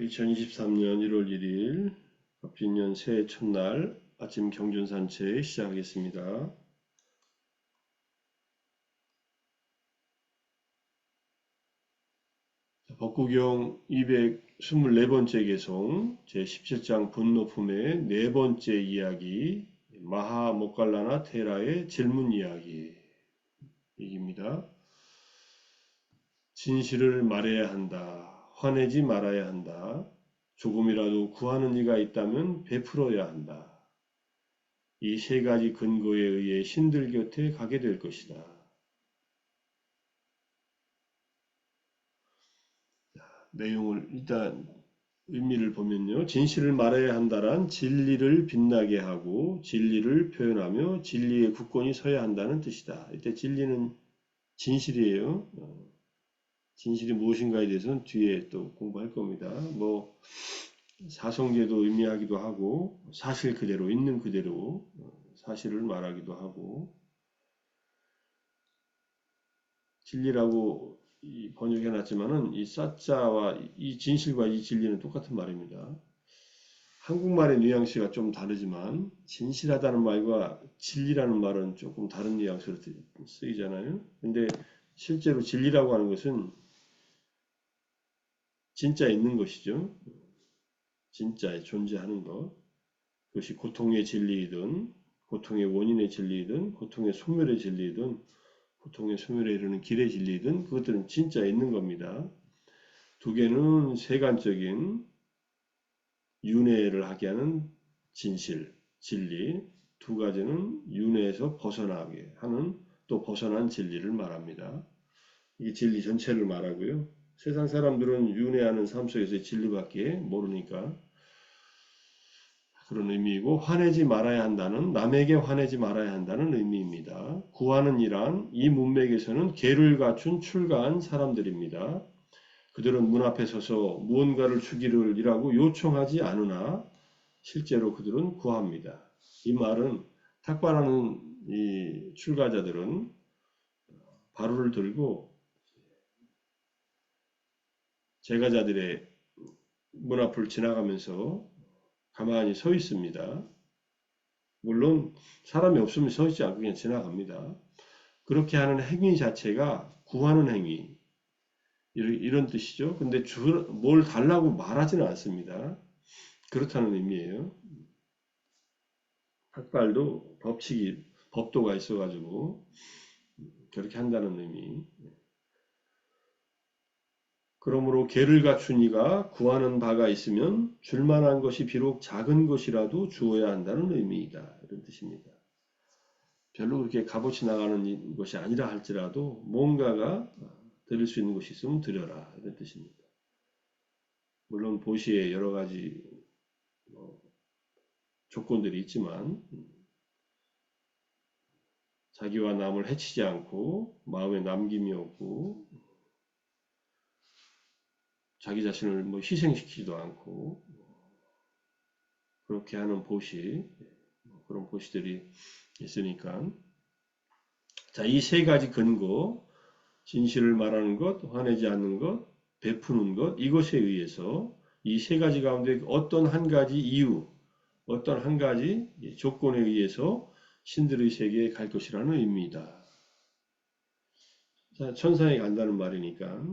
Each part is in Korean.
2023년 1월 1일 갑진년 새해 첫날 아침 경전 산책 시작하겠습니다. 법구경 224번째 개송 제17장 분노품의 네 번째 이야기 마하 모칼라나 테라의 질문 이야기입니다. 진실을 말해야 한다. 화내지 말아야 한다. 조금이라도 구하는 이가 있다면 베풀어야 한다. 이 세 가지 근거에 의해 신들 곁에 가게 될 것이다. 내용을 일단 의미를 보면요. 진실을 말해야 한다란 진리를 빛나게 하고 진리를 표현하며 진리의 굳건히 서야 한다는 뜻이다. 이때 진리는 진실이에요. 진실이 무엇인가에 대해서는 뒤에 또 공부할 겁니다. 뭐 사성제도 의미하기도 하고 사실 그대로 있는 그대로 사실을 말하기도 하고 진리라고 번역해 놨지만은 이 사자와 이 진실과 이 진리는 똑같은 말입니다. 한국말의 뉘앙스가 좀 다르지만 진실하다는 말과 진리라는 말은 조금 다른 뉘앙스로 쓰이잖아요. 근데 실제로 진리라고 하는 것은 진짜 있는 것이죠. 진짜에 존재하는 것. 그것이 고통의 진리이든 고통의 원인의 진리이든 고통의 소멸의 진리이든 고통의 소멸에 이르는 길의 진리이든 그것들은 진짜 있는 겁니다. 두 개는 세간적인 윤회를 하게 하는 진실, 진리. 두 가지는 윤회에서 벗어나게 하는 또 벗어난 진리를 말합니다. 이게 진리 전체를 말하고요. 세상 사람들은 윤회하는 삶 속에서 진리밖에 모르니까 그런 의미이고 화내지 말아야 한다는 남에게 화내지 말아야 한다는 의미입니다. 구하는 이란 이 문맥에서는 계를 갖춘 출가한 사람들입니다. 그들은 문 앞에 서서 무언가를 주기를 이라고 요청하지 않으나 실제로 그들은 구합니다. 이 말은 탁발하는 이 출가자들은 바로를 들고 제가자들의 문 앞을 지나가면서 가만히 서 있습니다. 물론 사람이 없으면 서 있지 않고 그냥 지나갑니다. 그렇게 하는 행위 자체가 구하는 행위 이런 뜻이죠. 근데 뭘 달라고 말하지는 않습니다. 그렇다는 의미예요. 학발도 법도가 있어가지고 그렇게 한다는 의미. 그러므로 계를 갖춘 이가 구하는 바가 있으면 줄만한 것이 비록 작은 것이라도 주어야 한다는 의미이다. 이런 뜻입니다. 별로 그렇게 값없이 나가는 것이 아니라 할지라도 뭔가가 드릴 수 있는 것이 있으면 드려라. 이런 뜻입니다. 물론 보시에 여러 가지 조건들이 있지만 자기와 남을 해치지 않고 마음에 남김이 없고 자기 자신을 뭐 희생시키지도 않고 그렇게 하는 보시 그런 보시들이 있으니까 자, 이 세 가지 근거 진실을 말하는 것, 화내지 않는 것, 베푸는 것 이것에 의해서 이 세 가지 가운데 어떤 한 가지 이유 어떤 한 가지 조건에 의해서 신들의 세계에 갈 것이라는 의미이다. 자, 천상에 간다는 말이니까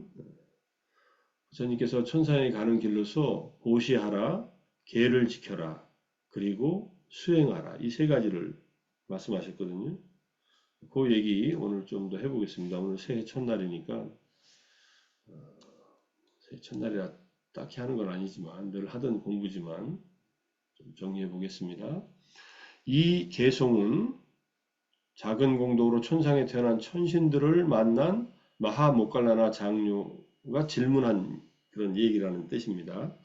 부처님께서 천상에 가는 길로서 보시하라, 계를 지켜라, 그리고 수행하라 이 세 가지를 말씀하셨거든요. 그 얘기 오늘 좀 더 해보겠습니다. 오늘 새해 첫날이니까 새해 첫날이라 딱히 하는 건 아니지만 늘 하던 공부지만 좀 정리해 보겠습니다. 이 개송은 작은 공덕으로 천상에 태어난 천신들을 만난 마하모칼라나 장류가 질문한 그런 얘기라는 뜻입니다.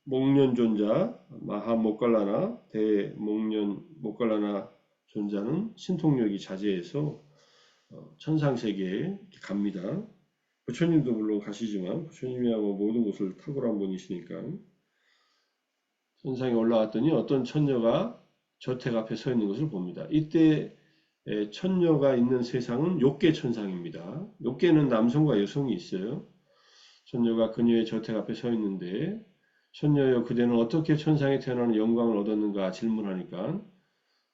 목련존자 마하모칼라나 대목련모칼라나 존자는 신통력이 자제해서 천상세계에 갑니다. 부처님도 물론 가시지만 부처님이하고 모든 것을 탁월한 분이시니까 천상에 올라왔더니 어떤 천녀가 저택 앞에 서 있는 것을 봅니다. 이때 천녀가 있는 세상은 욕계 천상입니다. 욕계는 남성과 여성이 있어요. 손녀가 그녀의 저택 앞에 서 있는데 손녀여 그대는 어떻게 천상에 태어나는 영광을 얻었는가 질문하니까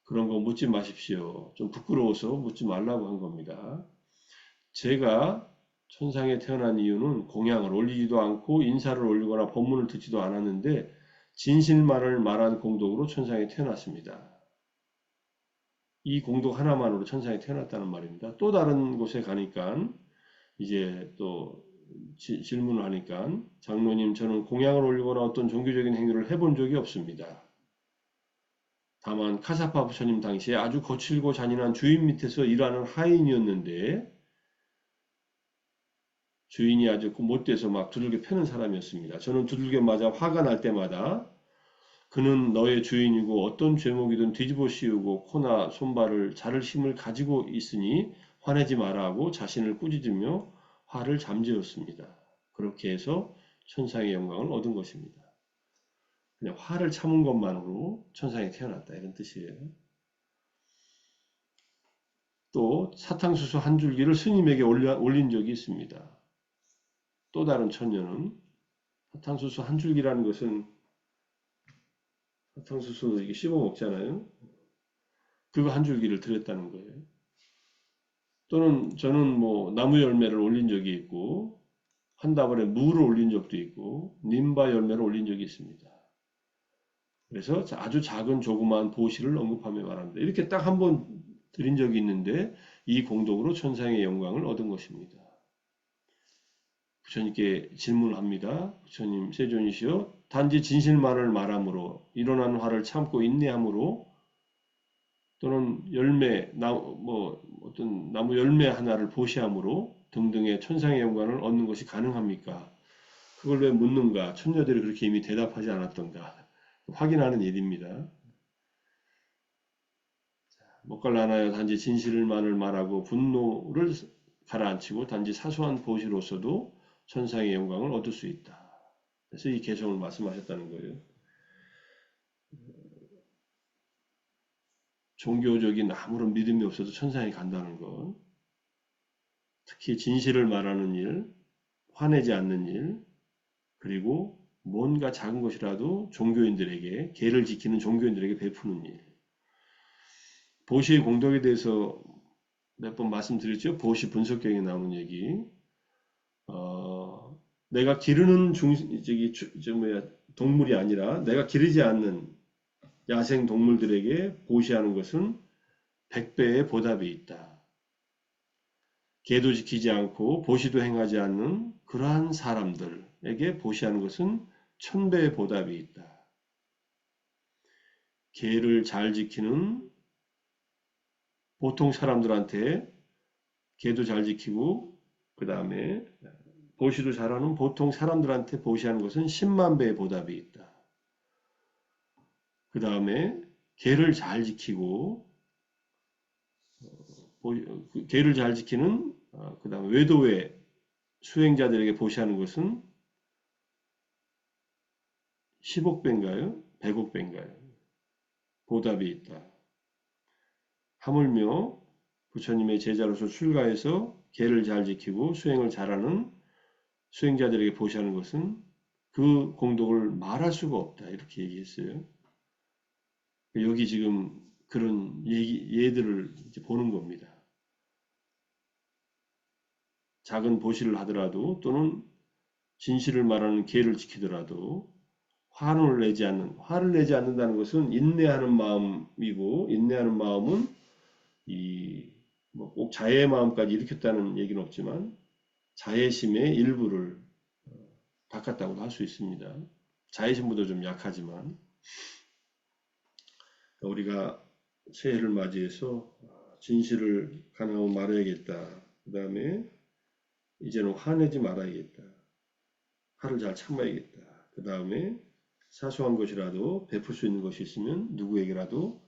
그런 거 묻지 마십시오. 좀 부끄러워서 묻지 말라고 한 겁니다. 제가 천상에 태어난 이유는 공양을 올리지도 않고 인사를 올리거나 법문을 듣지도 않았는데 진실만을 말한 공덕으로 천상에 태어났습니다. 이 공덕 하나만으로 천상에 태어났다는 말입니다. 또 다른 곳에 가니까 이제 또 질문을 하니까 장로님 저는 공양을 올리거나 어떤 종교적인 행위를 해본 적이 없습니다. 다만 카사파 부처님 당시에 아주 거칠고 잔인한 주인 밑에서 일하는 하인이었는데 주인이 아주 못돼서 막 두들겨 패는 사람이었습니다. 저는 두들겨 맞아 화가 날 때마다 그는 너의 주인이고 어떤 죄목이든 뒤집어 씌우고 코나 손발을 자를 힘을 가지고 있으니 화내지 마라 하고 자신을 꾸짖으며 화를 잠재웠습니다. 그렇게 해서 천상의 영광을 얻은 것입니다. 그냥 화를 참은 것만으로 천상에 태어났다 이런 뜻이에요. 또 사탕수수 한 줄기를 스님에게 올린 적이 있습니다. 또 다른 천녀는 사탕수수 한 줄기라는 것은 사탕수수 이게 씹어 먹잖아요. 그거 한 줄기를 드렸다는 거예요. 또는 저는 뭐 나무 열매를 올린 적이 있고 한 다발에 무를 올린 적도 있고 님바 열매를 올린 적이 있습니다. 그래서 아주 작은 조그마한 보시를 언급하며 말합니다. 이렇게 딱 한 번 드린 적이 있는데 이 공덕으로 천상의 영광을 얻은 것입니다. 부처님께 질문을 합니다. 부처님 세존이시여 단지 진실만을 말함으로 일어난 화를 참고 인내함으로 또는 어떤 나무 열매 하나를 보시함으로 등등의 천상의 영광을 얻는 것이 가능합니까? 그걸 왜 묻는가? 천녀들이 그렇게 이미 대답하지 않았던가? 확인하는 일입니다. 먹갈라나여 단지 진실만을 말하고 분노를 가라앉히고 단지 사소한 보시로서도 천상의 영광을 얻을 수 있다. 그래서 이 개성을 말씀하셨다는 거예요. 종교적인 아무런 믿음이 없어도 천상에 간다는 것. 특히 진실을 말하는 일, 화내지 않는 일, 그리고 뭔가 작은 것이라도 종교인들에게, 계를 지키는 종교인들에게 베푸는 일. 보시의 공덕에 대해서 몇 번 말씀드렸죠. 보시 분석경에 나오는 얘기. 내가 기르는 동물이 아니라 내가 기르지 않는 야생 동물들에게 보시하는 것은 100배의 보답이 있다. 계도 지키지 않고 보시도 행하지 않는 그러한 사람들에게 보시하는 것은 1000배의 보답이 있다. 계를 잘 지키는 보통 사람들한테 계도 잘 지키고 그 다음에 보시도 잘하는 보통 사람들한테 보시하는 것은 10만 배의 보답이 있다. 그 다음에 계를 잘 지키고 계를 잘 지키는 그 다음에 외도의 수행자들에게 보시하는 것은 10억 배인가요? 100억 배인가요? 보답이 있다. 하물며 부처님의 제자로서 출가해서 계를 잘 지키고 수행을 잘하는 수행자들에게 보시하는 것은 그 공덕을 말할 수가 없다. 이렇게 얘기했어요. 여기 지금 그런 예들을 보는 겁니다. 작은 보시를 하더라도 또는 진실을 말하는 계를 지키더라도 화를 내지 않는다는 것은 인내하는 마음이고 인내하는 마음은 꼭 자애의 마음까지 일으켰다는 얘기는 없지만 자애심의 일부를 닦았다고도 할 수 있습니다. 자애심보다 좀 약하지만 우리가 새해를 맞이해서 진실을 가능하면 말해야겠다. 그 다음에 이제는 화내지 말아야겠다. 화를 잘 참아야겠다. 그 다음에 사소한 것이라도 베풀 수 있는 것이 있으면 누구에게라도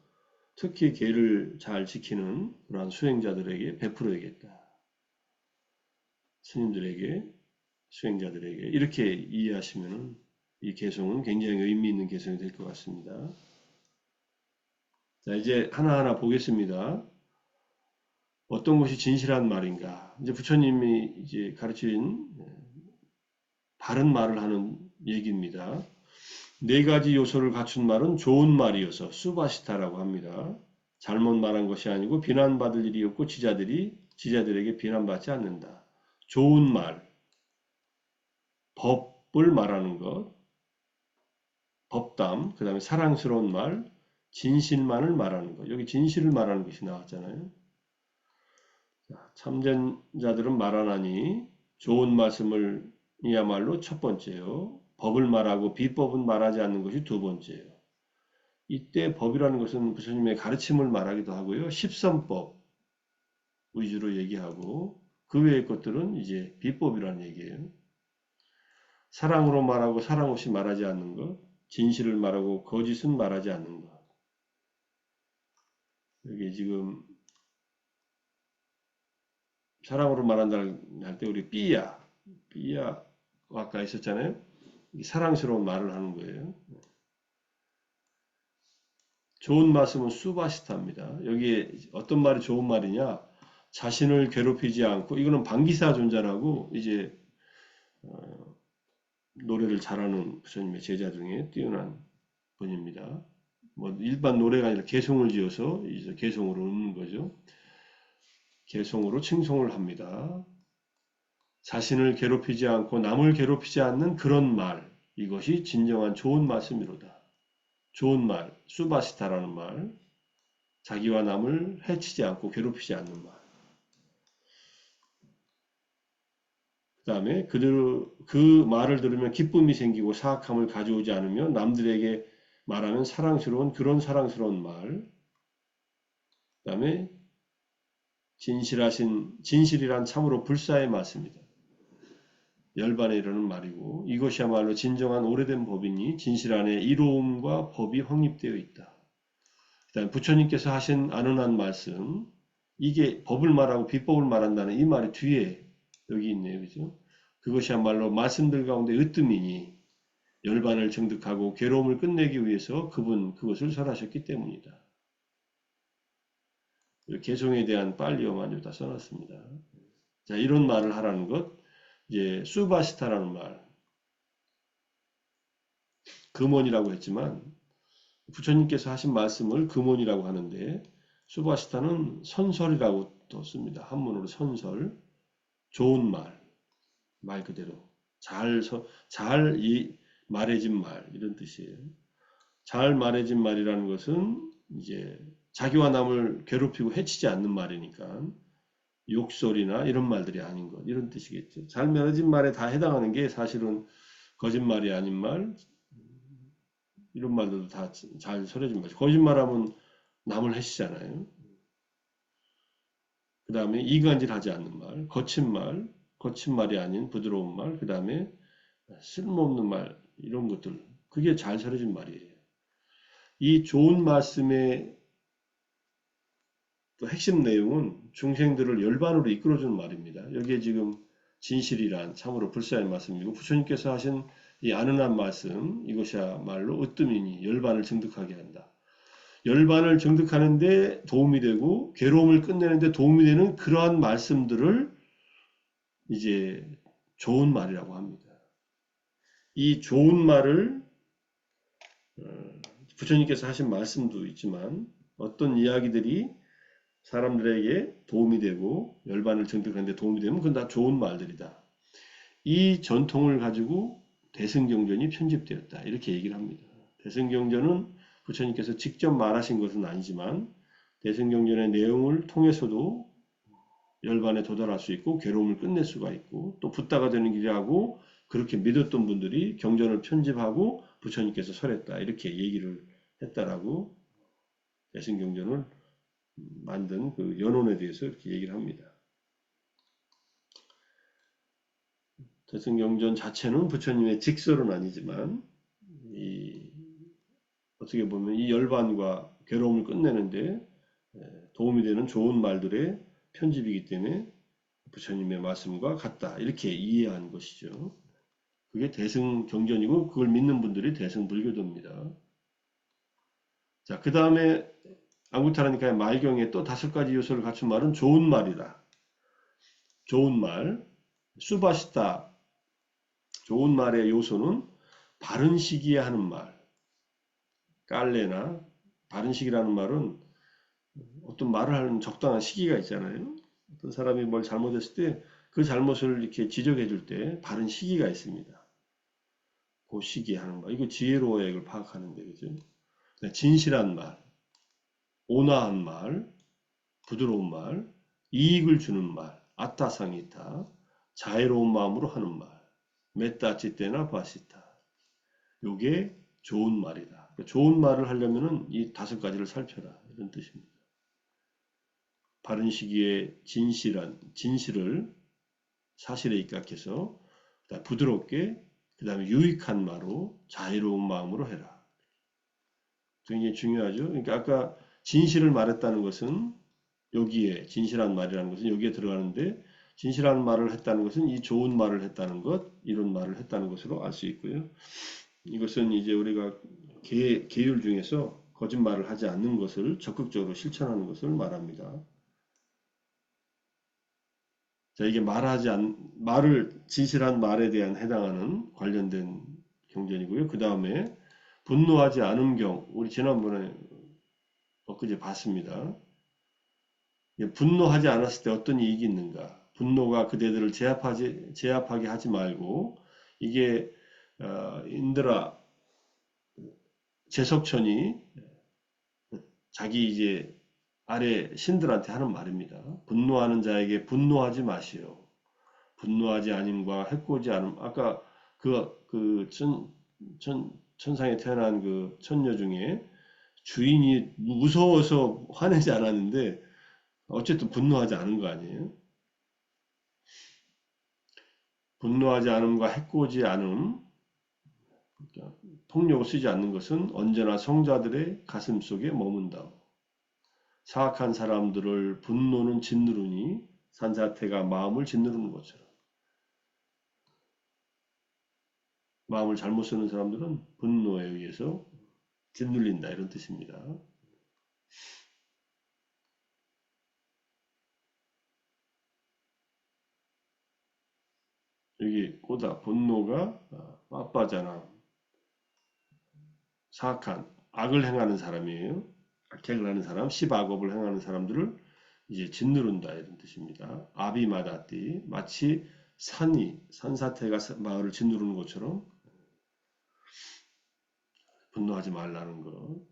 특히 계를 잘 지키는 그러한 수행자들에게 베풀어야겠다. 스님들에게, 수행자들에게 이렇게 이해하시면 이 개성은 굉장히 의미 있는 개성이 될 것 같습니다. 자, 이제 하나하나 보겠습니다. 어떤 것이 진실한 말인가? 이제 부처님이 이제 가르친 바른 말을 하는 얘기입니다. 네 가지 요소를 갖춘 말은 좋은 말이어서 수바시타라고 합니다. 잘못 말한 것이 아니고 비난받을 일이 없고 지자들에게 비난받지 않는다. 좋은 말, 법을 말하는 것, 법담, 그 다음에 사랑스러운 말, 진실만을 말하는 것. 여기 진실을 말하는 것이 나왔잖아요. 참된 자들은 말하나니 좋은 말씀을 이야말로 첫 번째요. 법을 말하고 비법은 말하지 않는 것이 두 번째요. 이때 법이라는 것은 부처님의 가르침을 말하기도 하고요. 십선법 위주로 얘기하고 그 외의 것들은 이제 비법이라는 얘기예요. 사랑으로 말하고 사랑 없이 말하지 않는 것, 진실을 말하고 거짓은 말하지 않는 것. 여기 지금 사랑으로 말한다 할 때 우리 삐야 아까 있었잖아요. 사랑스러운 말을 하는 거예요. 좋은 말씀은 수바시타입니다. 여기에 어떤 말이 좋은 말이냐? 자신을 괴롭히지 않고 이거는 방기사 존자라고 이제 노래를 잘하는 부처님의 제자 중에 뛰어난 분입니다. 뭐 일반 노래가 아니라 개송을 지어서 이제 개송으로 읊는 거죠. 개송으로 칭송을 합니다. 자신을 괴롭히지 않고 남을 괴롭히지 않는 그런 말, 이것이 진정한 좋은 말씀이로다. 좋은 말, 수바시타라는 말, 자기와 남을 해치지 않고 괴롭히지 않는 말. 그 다음에 그 말을 들으면 기쁨이 생기고 사악함을 가져오지 않으며 남들에게 말하는 그런 사랑스러운 말. 그 다음에 진실이란 참으로 불사의 말씀이다. 열반에 이르는 말이고 이것이야말로 진정한 오래된 법이니 진실 안에 이로움과 법이 확립되어 있다. 그다음 부처님께서 하신 안언한 말씀, 이게 법을 말하고 비법을 말한다는 이 말이 뒤에 여기 있네요. 그죠? 그것이야말로 말씀들 가운데 으뜸이니 열반을 정득하고 괴로움을 끝내기 위해서 그것을 설하셨기 때문이다. 개송에 대한 빨리어만 여기다 써놨습니다. 자, 이런 말을 하라는 것, 이제 수바시타라는 말, 금원이라고 했지만 부처님께서 하신 말씀을 금원이라고 하는데 수바시타는 선설이라고 또 씁니다. 한문으로 선설, 좋은 말 그대로 잘 말해진 말 이런 뜻이에요. 잘 말해진 말이라는 것은 이제 자기와 남을 괴롭히고 해치지 않는 말이니까 욕설이나 이런 말들이 아닌 것 이런 뜻이겠죠. 잘 말해진 말에 다 해당하는 게 사실은 거짓말이 아닌 말 이런 말들도 다 잘 설해진 말이죠. 거짓말하면 남을 해치잖아요. 그 다음에 이간질하지 않는 말, 거친 말이 아닌 부드러운 말, 그 다음에 쓸모없는 말 이런 것들 그게 잘 설해진 말이에요. 이 좋은 말씀의 또 핵심 내용은 중생들을 열반으로 이끌어주는 말입니다. 여기에 지금 진실이란 참으로 불사의 말씀이고 부처님께서 하신 이 아는한 말씀 이것이야말로 으뜸이니 열반을 증득하게 한다. 열반을 증득하는데 도움이 되고 괴로움을 끝내는데 도움이 되는 그러한 말씀들을 이제 좋은 말이라고 합니다. 이 좋은 말을 부처님께서 하신 말씀도 있지만 어떤 이야기들이 사람들에게 도움이 되고 열반을 증득하는데 도움이 되면 그건 다 좋은 말들이다. 이 전통을 가지고 대승경전이 편집되었다. 이렇게 얘기를 합니다. 대승경전은 부처님께서 직접 말하신 것은 아니지만 대승경전의 내용을 통해서도 열반에 도달할 수 있고 괴로움을 끝낼 수가 있고 또 붓다가 되는 길이라고 그렇게 믿었던 분들이 경전을 편집하고 부처님께서 설했다. 이렇게 얘기를 했다라고 대승경전을 만든 그 연원에 대해서 이렇게 얘기를 합니다. 대승경전 자체는 부처님의 직설은 아니지만 어떻게 보면 이 열반과 괴로움을 끝내는데 도움이 되는 좋은 말들의 편집이기 때문에 부처님의 말씀과 같다. 이렇게 이해한 것이죠. 그게 대승경전이고 그걸 믿는 분들이 대승불교도입니다. 자, 그 다음에 안구타라니까의 말경에 또 5가지 요소를 갖춘 말은 좋은 말이다. 좋은 말, 수바시타 좋은 말의 요소는 바른 시기에 하는 말. 깔레나 바른 시기라는 말은 어떤 말을 하는 적당한 시기가 있잖아요. 어떤 사람이 뭘 잘못했을 때 그 잘못을 이렇게 지적해 줄 때 바른 시기가 있습니다. 그 시기에 하는 말. 이거 지혜로워야 이걸 파악하는데, 그죠? 진실한 말, 온화한 말, 부드러운 말, 이익을 주는 말, 아타상이타, 자애로운 마음으로 하는 말, 메타치테나 바시타. 요게 좋은 말이다. 그러니까 좋은 말을 하려면은 이 5가지를 살펴라. 이런 뜻입니다. 바른 시기에 진실을 사실에 입각해서 부드럽게 그 다음에 유익한 말로 자유로운 마음으로 해라. 굉장히 중요하죠. 그러니까 아까 진실을 말했다는 것은 여기에 진실한 말이라는 것은 여기에 들어가는데 진실한 말을 했다는 것은 이 좋은 말을 했다는 것, 이런 말을 했다는 것으로 알 수 있고요. 이것은 이제 우리가 계율 중에서 거짓말을 하지 않는 것을 적극적으로 실천하는 것을 말합니다. 자, 이게 진실한 말에 대한 해당하는 관련된 경전이고요. 그 다음에 분노하지 않은 경, 우리 지난번에 엊그제 봤습니다. 분노하지 않았을 때 어떤 이익이 있는가? 분노가 그대들을 제압하게 하지 말고 이게 인드라 제석천이 자기 이제 아래 신들한테 하는 말입니다. 분노하는 자에게 분노하지 마시오. 분노하지 않음과 해코지 않음. 아까 천상에 태어난 그 천녀 중에 주인이 무서워서 화내지 않았는데 어쨌든 분노하지 않은 거 아니에요? 분노하지 않음과 해코지 않음, 그러니까 폭력을 쓰지 않는 것은 언제나 성자들의 가슴 속에 머문다. 사악한 사람들을 분노는 짓누르니 산사태가 마음을 짓누르는 것처럼. 마음을 잘못 쓰는 사람들은 분노에 의해서 짓눌린다 이런 뜻입니다. 여기 꼬다 분노가 빠빠잖아. 사악한 악을 행하는 사람이에요. 악행을 하는 사람, 시바겁을 행하는 사람들을 이제 짓누른다 이런 뜻입니다. 아비마다띠 마치 산사태가 마을을 짓누르는 것처럼 분노하지 말라는 거.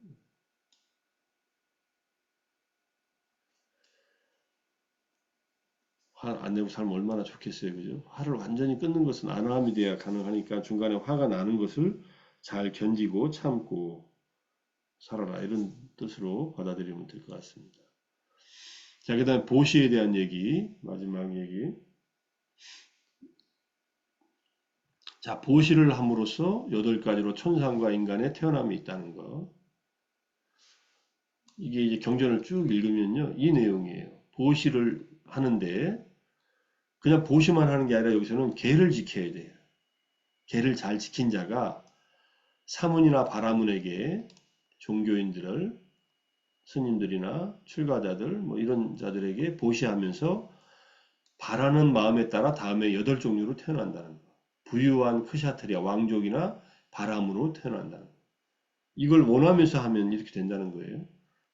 화 안 내고 살면 얼마나 좋겠어요. 그죠? 화를 완전히 끊는 것은 안화함이 돼야 가능하니까 중간에 화가 나는 것을 잘 견디고 참고 살아라. 이런 뜻으로 받아들이면 될 것 같습니다. 자, 그 다음에 보시에 대한 얘기, 마지막 얘기. 자, 보시를 함으로써 8가지로 천상과 인간의 태어남이 있다는 것. 이게 이제 경전을 쭉 읽으면요. 이 내용이에요. 보시를 하는데 그냥 보시만 하는 게 아니라 여기서는 계를 지켜야 돼요. 계를 잘 지킨 자가 사문이나 바라문에게 종교인들을 스님들이나 출가자들 뭐 이런 자들에게 보시하면서 바라는 마음에 따라 다음에 8종류로 태어난다는 거. 부유한 크샤트리아 왕족이나 바람으로 태어난다는 거. 이걸 원하면서 하면 이렇게 된다는 거예요.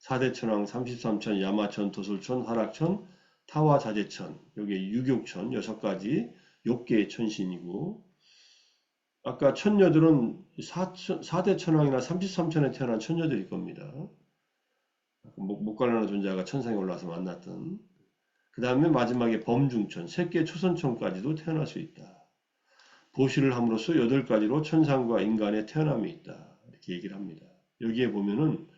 4대 천왕, 33천, 야마천, 도솔천, 화락천, 타와자재천, 여기 유격천 6가지 6개의 천신이고 아까 천녀들은 4대 천왕이나 33천에 태어난 천녀들일 겁니다. 목갈라나 존재가 천상에 올라와서 만났던 그 다음에 마지막에 범중천, 새끼 초선천까지도 태어날 수 있다. 보시를 함으로써 8가지로 천상과 인간의 태어남이 있다. 이렇게 얘기를 합니다. 여기에 보면은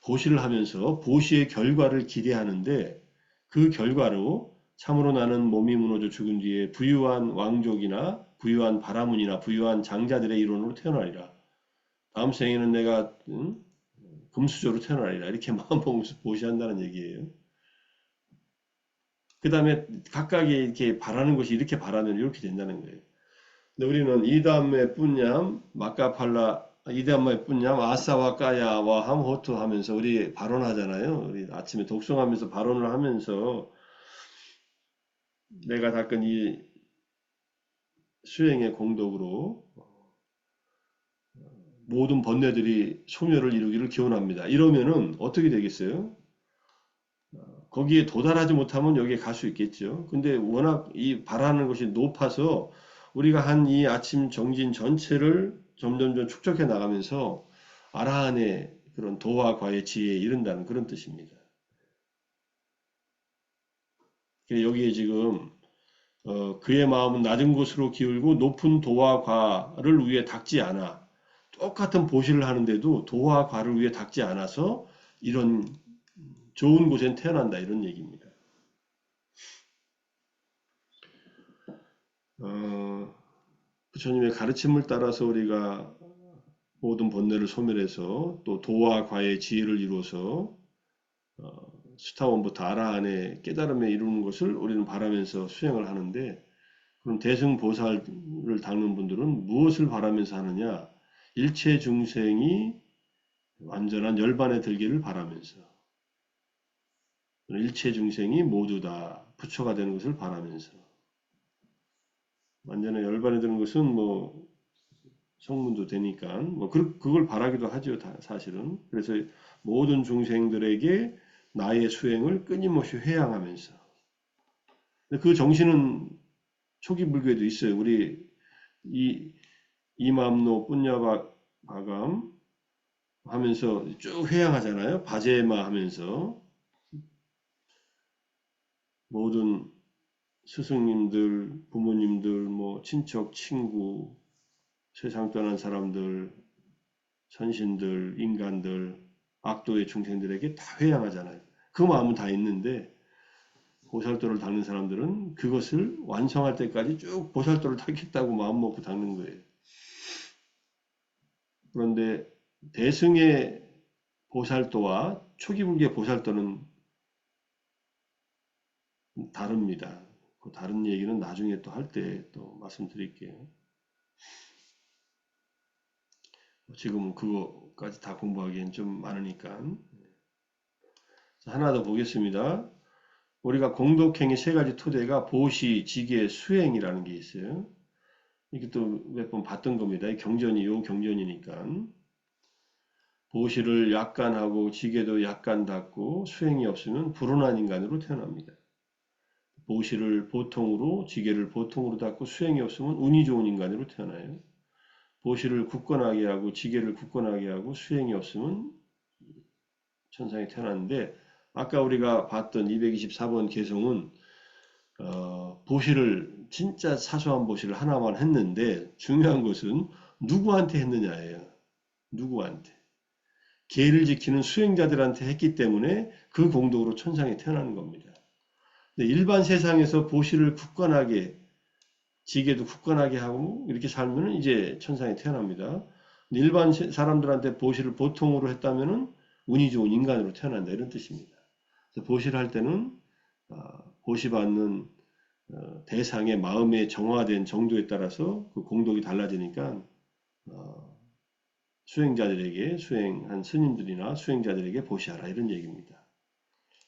보시를 하면서 보시의 결과를 기대하는데 그 결과로 참으로 나는 몸이 무너져 죽은 뒤에 부유한 왕족이나 부유한 바라문이나 부유한 장자들의 일원으로 태어나리라. 다음 생에는 내가 금수저로 태어나리라. 이렇게 마음 먹으면서 보시한다는 얘기예요. 그 다음에 각각의 이렇게 바라는 것이 이렇게 바라면 이렇게 된다는 거예요. 근데 우리는 이담의 뿐냠, 마카팔라, 이담의 뿐냠, 아사와 까야와 함호토 하면서 우리 발언하잖아요. 우리 아침에 독송하면서 발언을 하면서 내가 닦은 이 수행의 공덕으로 모든 번뇌들이 소멸을 이루기를 기원합니다. 이러면은 어떻게 되겠어요? 거기에 도달하지 못하면 여기에 갈 수 있겠죠. 근데 워낙 이 바라는 것이 높아서 우리가 한 이 아침 정진 전체를 점점점 축적해 나가면서 아라한의 그런 도와 과의 지혜에 이른다는 그런 뜻입니다. 여기에 지금 그의 마음은 낮은 곳으로 기울고 높은 도와 과를 위해 닦지 않아. 똑같은 보시를 하는데도 도와 과를 위해 닦지 않아서 이런 좋은 곳엔 태어난다 이런 얘기입니다. 부처님의 가르침을 따라서 우리가 모든 번뇌를 소멸해서 또 도와 과의 지혜를 이루어서 수타원부터 아라한의 깨달음에 이루는 것을 우리는 바라면서 수행을 하는데 그럼 대승보살을 닦는 분들은 무엇을 바라면서 하느냐? 일체 중생이 완전한 열반에 들기를 바라면서 일체 중생이 모두 다 부처가 되는 것을 바라면서 완전한 열반에 드는 것은 뭐 성문도 되니까 뭐 그걸 바라기도 하죠 사실은. 그래서 모든 중생들에게 나의 수행을 끊임없이 회양하면서 그 정신은 초기 불교에도 있어요. 우리 이 이맘노 뿌냐바감 하면서 쭉 회양하잖아요. 바제마 하면서 모든 스승님들, 부모님들, 뭐 친척, 친구, 세상 떠난 사람들, 선신들, 인간들, 악도의 중생들에게 다 회양하잖아요. 그 마음은 다 있는데 보살도를 닦는 사람들은 그것을 완성할 때까지 쭉 보살도를 닦겠다고 마음 먹고 닦는 거예요. 그런데 대승의 보살도와 초기불교의 보살도는 다릅니다. 그 다른 얘기는 나중에 또 할 때 또 말씀드릴게요. 지금은 그거까지 다 공부하기엔 좀 많으니까. 하나 더 보겠습니다. 우리가 공덕행의 세 가지 토대가 보시, 지계, 수행이라는 게 있어요. 이게 또 몇 번 봤던 겁니다. 경전이 요 경전이니까. 보시를 약간 하고 지계도 약간 닦고 수행이 없으면 불온한 인간으로 태어납니다. 보시를 보통으로 지계를 보통으로 닦고 수행이 없으면 운이 좋은 인간으로 태어나요. 보시를 굳건하게 하고 지계를 굳건하게 하고 수행이 없으면 천상에 태어났는데 아까 우리가 봤던 224번 개송은 보시를 진짜 사소한 보시를 하나만 했는데 중요한 것은 누구한테 했느냐예요. 누구한테. 계를 지키는 수행자들한테 했기 때문에 그 공덕으로 천상에 태어나는 겁니다. 일반 세상에서 보시를 굳건하게 지게도 굳건하게 하고 이렇게 살면 이제 천상에 태어납니다. 일반 사람들한테 보시를 보통으로 했다면 운이 좋은 인간으로 태어난다 이런 뜻입니다. 보시를 할 때는 보시 받는 대상의 마음의 정화된 정도에 따라서 그 공덕이 달라지니까 수행자들에게 수행한 스님들이나 수행자들에게 보시하라 이런 얘기입니다.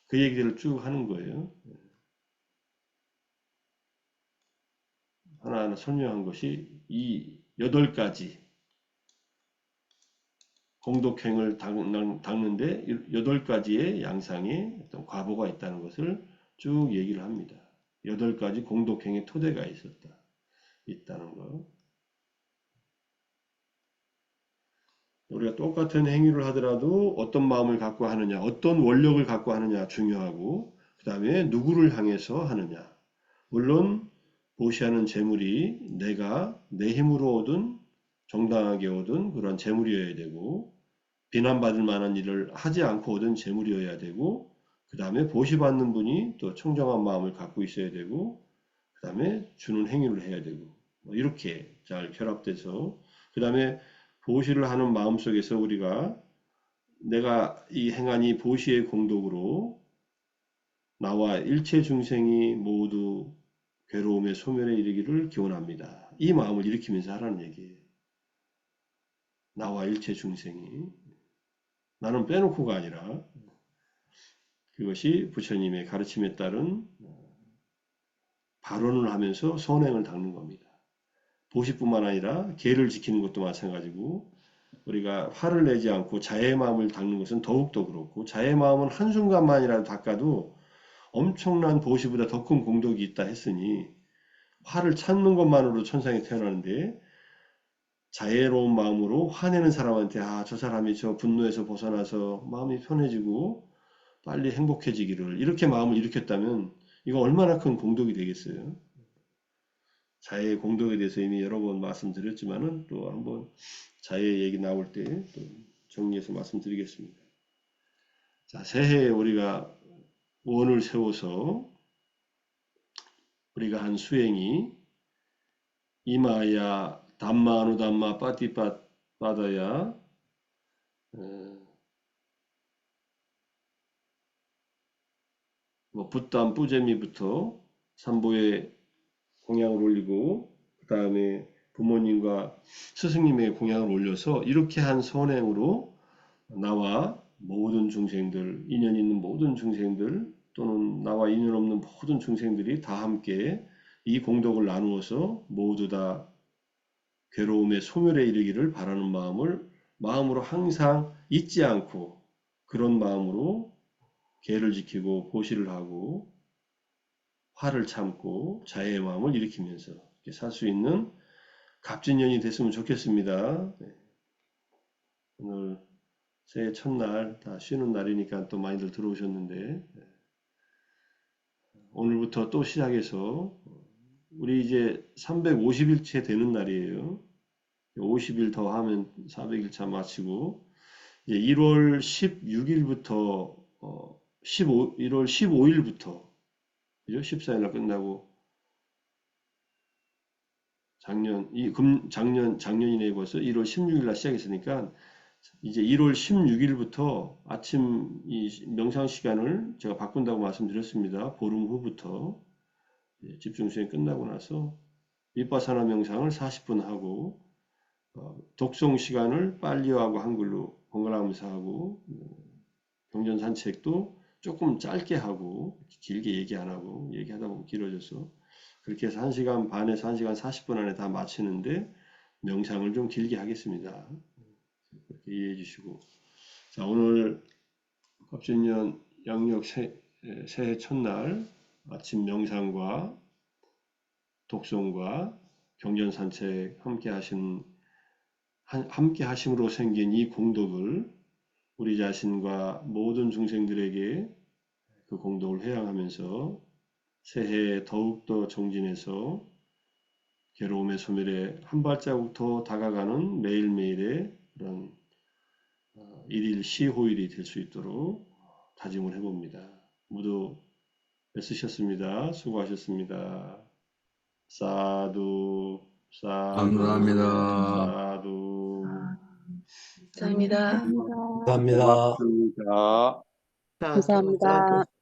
그 얘기들을 쭉 하는 거예요. 하나하나 설명한 것이 이 8가지 공덕행을 닦는데 8가지의 양상의 어떤 과보가 있다는 것을 쭉 얘기를 합니다. 8가지 공덕행의 토대가 있다는 것. 우리가 똑같은 행위를 하더라도 어떤 마음을 갖고 하느냐, 어떤 원력을 갖고 하느냐 중요하고, 그 다음에 누구를 향해서 하느냐. 물론 보시하는 재물이 내가 내 힘으로 얻은 정당하게 얻은 그런 재물이어야 되고 비난받을 만한 일을 하지 않고 얻은 재물이어야 되고 그 다음에 보시받는 분이 또 청정한 마음을 갖고 있어야 되고 그 다음에 주는 행위를 해야 되고 뭐 이렇게 잘 결합돼서 그 다음에 보시를 하는 마음 속에서 우리가 내가 이 행한 이 보시의 공덕으로 나와 일체 중생이 모두 괴로움의 소멸에 이르기를 기원합니다. 이 마음을 일으키면서 하라는 얘기예요. 나와 일체 중생이 나는 빼놓고가 아니라 그것이 부처님의 가르침에 따른 발언을 하면서 선행을 닦는 겁니다. 보시뿐만 아니라 계를 지키는 것도 마찬가지고 우리가 화를 내지 않고 자애의 마음을 닦는 것은 더욱더 그렇고 자애의 마음은 한순간만이라도 닦아도 엄청난 보시보다 더 큰 공덕이 있다 했으니 화를 참는 것만으로 천상에 태어나는데 자애로운 마음으로 화내는 사람한테 저 사람이 저 분노에서 벗어나서 마음이 편해지고 빨리 행복해지기를 이렇게 마음을 일으켰다면 이거 얼마나 큰 공덕이 되겠어요. 자애의 공덕에 대해서 이미 여러 번 말씀드렸지만은 또 한번 자애 얘기 나올 때 또 정리해서 말씀드리겠습니다. 자, 새해에 우리가 원을 세워서 우리가 한 수행이 이마야 담마 아누담마 빠띠빠 빠다야 붓담 뿌제미부터 삼보에 공양을 올리고 그 다음에 부모님과 스승님에게 공양을 올려서 이렇게 한 선행으로 나와 모든 중생들, 인연 있는 모든 중생들 또는 나와 인연 없는 모든 중생들이 다 함께 이 공덕을 나누어서 모두 다 괴로움의 소멸에 이르기를 바라는 마음으로 항상 잊지 않고 그런 마음으로 계를 지키고 보시를 하고 화를 참고 자애의 마음을 일으키면서 살 수 있는 갑진년이 됐으면 좋겠습니다. 네. 오늘 새해 첫날 다 쉬는 날이니까 또 많이들 들어오셨는데 오늘부터 또 시작해서 우리 이제 350일째 되는 날이에요. 50일 더 하면 400일차 마치고 이제 1월 16일부터 1월 15일부터 그죠? 14일날 끝나고 작년이네 벌써 1월 16일날 시작했으니까 이제 1월 16일부터 아침 이 명상 시간을 제가 바꾼다고 말씀드렸습니다. 보름 후부터 집중수행 끝나고 나서 윗바사나 명상을 40분 하고 독송 시간을 빨리어하고 한글로 번갈아가면서 하고 경전 산책도 조금 짧게 하고 길게 얘기 안 하고 얘기하다 보면 길어져서 그렇게 해서 1시간 반에서 1시간 40분 안에 다 마치는데 명상을 좀 길게 하겠습니다. 그렇게 이해해 주시고 자 오늘 갑진년 양력 새해 첫날 아침 명상과 독송과 경전 산책 함께 하심으로 생긴 이 공덕을 우리 자신과 모든 중생들에게 그 공덕을 회양하면서 새해에 더욱더 정진해서 괴로움의 소멸에 한 발자국 더 다가가는 매일매일의 그런 일일 시호일이 될 수 있도록 다짐을 해봅니다. 모두 애쓰셨습니다. 수고하셨습니다. 사두, 사두, 감사합니다. 사두. 감사합니다. 감사합니다. 고맙습니다. 감사합니다.